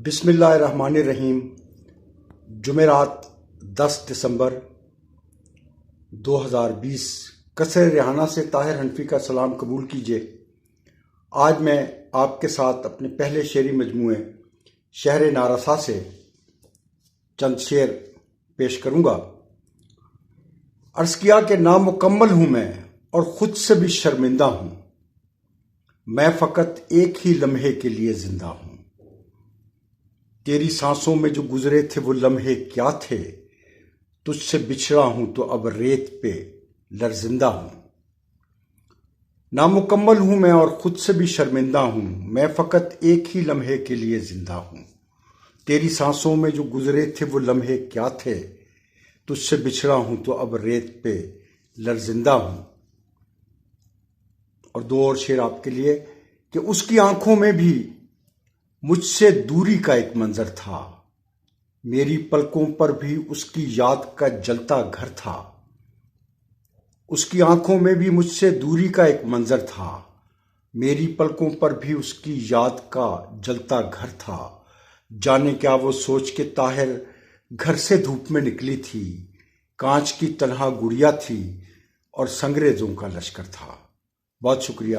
بسم اللہ الرحمن الرحیم۔ جمعرات 10 دسمبر 2020 قصر ریحانہ سے طاہر حنفی کا سلام قبول کیجیے۔ آج میں آپ کے ساتھ اپنے پہلے شعری مجموعے شہر نارسا سے چند شعر پیش کروں گا۔ عرض کیا کہ نامکمل ہوں میں اور خود سے بھی شرمندہ ہوں، میں فقط ایک ہی لمحے کے لیے زندہ ہوں۔ تیری سانسوں میں جو گزرے تھے وہ لمحے کیا تھے، تجھ سے بچھڑا ہوں تو اب ریت پہ لرزندہ ہوں۔ نامکمل ہوں میں اور خود سے بھی شرمندہ ہوں، میں فقط ایک ہی لمحے کے لیے زندہ ہوں۔ تیری سانسوں میں جو گزرے تھے وہ لمحے کیا تھے، تجھ سے بچھڑا ہوں تو اب ریت پہ لرزندہ ہوں۔ اور دو اور شعر آپ کے لیے کہ اس کی آنکھوں میں بھی مجھ سے دوری کا ایک منظر تھا، میری پلکوں پر بھی اس کی یاد کا جلتا گھر تھا۔ اس کی آنکھوں میں بھی مجھ سے دوری کا ایک منظر تھا، میری پلکوں پر بھی اس کی یاد کا جلتا گھر تھا۔ جانے کیا وہ سوچ کے طاہر گھر سے دھوپ میں نکلی تھی، کانچ کی تنہا گڑیا تھی اور سنگریزوں کا لشکر تھا۔ بہت شکریہ۔